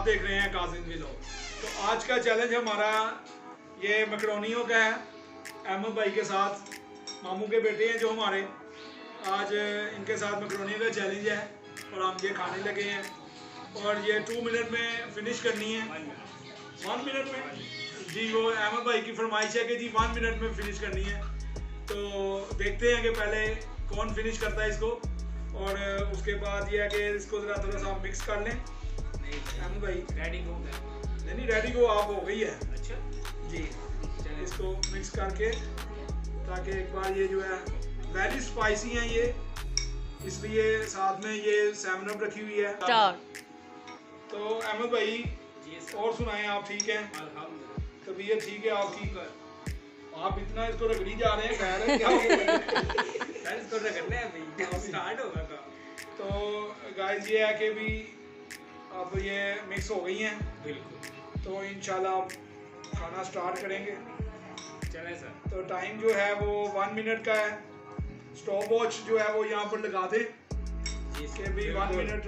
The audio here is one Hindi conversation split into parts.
देख रहे हैं काजिम व्लॉग। तो आज का चैलेंज हमारा ये मैकरोनियों का है। अहमद भाई के साथ मामू के बेटे हैं जो हमारे, आज इनके साथ मैकरोनियों का चैलेंज है और हम ये खाने लगे हैं और ये 2 मिनट में फिनिश करनी है। 1 मिनट में जी, वो अहमद भाई की फरमाइश है कि जी 1 मिनट में फिनिश करनी है। तो देखते हैं कि पहले कौन फिनिश करता है इसको, और उसके बाद ये है कि इसको ज़रा थोड़ा सा मिक्स कर लें। अहमद भाई रेडी हो गया? नहीं, रेडी को आप हो गई है। अच्छा जी, इसको मिक्स करके, ताकि एक बार ये जो है वेरी स्पाइसी है ये, इसलिए साथ में ये 7 अप रखी हुई है। तो अहमद भाई और सुनाएं, आप ठीक हैं? तबीयत ठीक है आपकी? आप इतना इसको रगड़ी जा रहे हैं, खैर है क्या हो गया? इसको रगड़ना है भाई, स्टार्ट होगा का। तो गाइस ये है कि भी अब ये मिक्स हो गई हैं बिल्कुल, तो इंशाल्लाह आप खाना स्टार्ट करेंगे। चले सर। तो टाइम जो है वो 1 मिनट का है। स्टॉप वॉच जो है वो यहाँ पर लगा दे कि भी 1 मिनट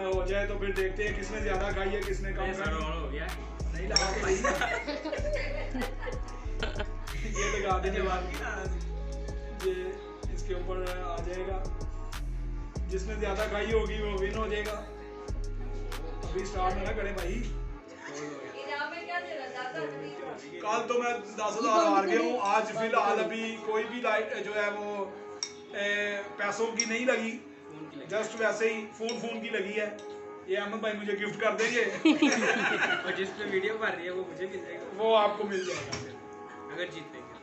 हो जाए, तो फिर देखते हैं किसने ज़्यादा खाई है किसने कम खाई। हो गया नहीं लगा भाई ये लगा देने बाद ये इसके ऊपर आ जाएगा, जिसने ज़्यादा खाई होगी वो विन हो जाएगा। अभी स्टार्ट ना करें भाई, कल तो मैं 10,000 हार गया हूँ। आज फिलहाल अभी कोई भी लाइट जो है वो पैसों की नहीं लगी, जस्ट वैसे ही फोन की लगी है। ये अहमद भाई मुझे गिफ्ट कर देंगे और जिस पे वीडियो बन रही है वो मुझे मिल जाएगा, वो आपको मिल जाएगा अगर जीतेंगे।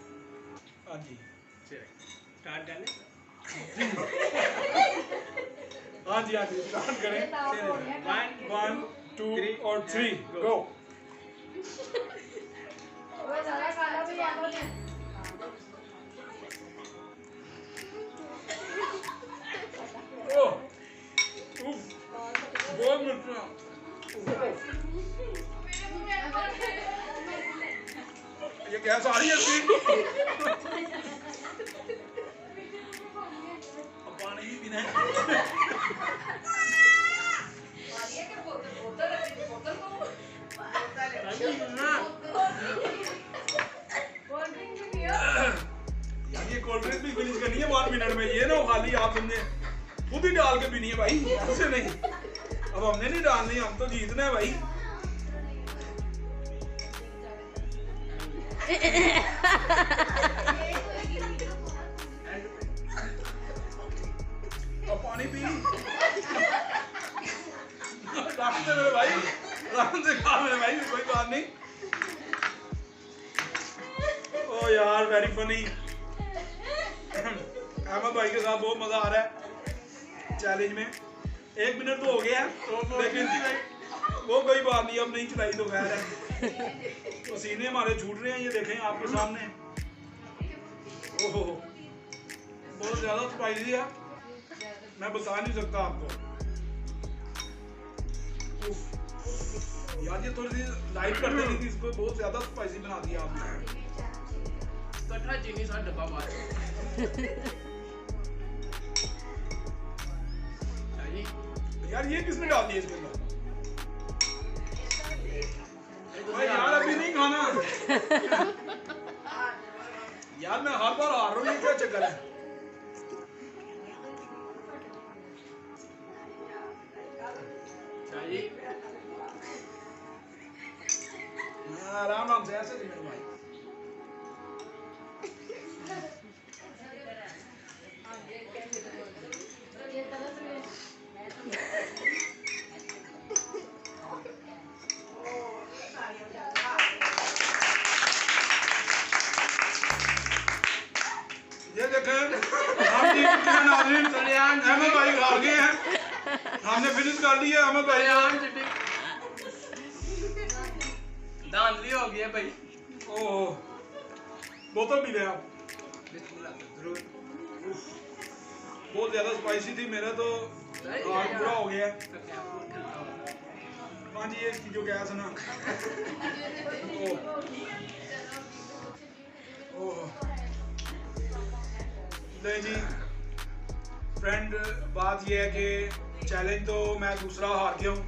हाँ जी, स्टार्ट कर ले। हाँ जी, हाँ जी, स्टार्ट करें। 1 2 और 3 गो। बहुत मिर्चा, ये गैस आ रही है इसकी। अब पानी भी पीना है। यार ये कोल्ड ड्रिंक भी फिनिश करनी है 1 मिनट में, ये ना खाली आप समझे खुद ही डाल के पीनी है भाई, ऐसे नहीं। अब हमने नहीं डालनी, हम तो जीतना है भाई। अब पानी पी आराम से मेरे भाई, आराम से खा मेरे भाई, कोई बात नहीं। ओ यार वेरी फनी। अहमद भाई के साथ बहुत मजा आ रहा है चैलेंज में। 1 मिनट तो हो गया है, लेकिन वो कोई बात नहीं, अब नहीं चलाई तो खैर है। पसीने हमारे छूट रहे हैं, ये देखें आपके सामने। ओहो बहुत ज्यादा स्पाइसी है, मैं बता नहीं सकता आपको। यार ये थोड़ी सी लाइट कर देनी थी, इसको बहुत ज्यादा स्पाइसी बना दिया आपने। कटरा चीनी सा डब्बा मार। यार ये किसने डाल दिया इसके अंदर? यार अभी नहीं खाना यार, मैं हर बार हार रहा हूँ, ये क्या चक्कर है? आराम से ऐसे नहीं भाई। ये देखें हम जी नाज़रीन, अहमद भाई हार गए हैं, हमने फिनिश कर दी है। अहमद भाई धांधली हो गई है भाई। ओह बोतल पी लें आप। बहुत ज्यादा स्पाइसी थी, मेरा तो हाथ बुरा हो गया। हाँ जी, ये इसकी जो गैस है ना, नहीं जी फ्रेंड, बात ये है कि चैलेंज तो मैं दूसरा हार गया हूँ,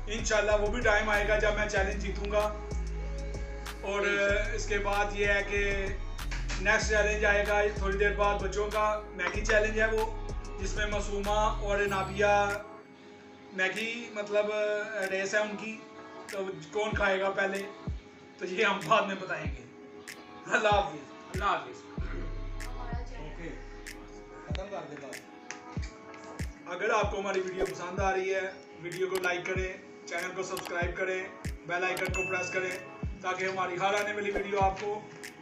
इंशाल्लाह वो भी टाइम आएगा जब मैं चैलेंज जीतूंगा। और इसके बाद ये है कि नेक्स्ट चैलेंज आएगा थोड़ी देर बाद बच्चों का मैगी चैलेंज है वो, जिसमें मासूमा और नाबिया मैगी मतलब रेस है उनकी, तो कौन खाएगा पहले तो ये हम बाद में बताएंगे। अल्लाह हाफिज़। अल्लाह हाफिज़। ओके खत्म कर दे बात। अगर आपको हमारी वीडियो पसंद आ रही है वीडियो को लाइक करें, चैनल को सब्सक्राइब करें, बेल आइकन को प्रेस करें ताकि हमारी हर आने वाली वीडियो आपको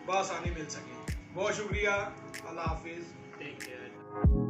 बआसानी मिल सके। बहुत शुक्रिया। अल्लाह हाफिज़। Take care.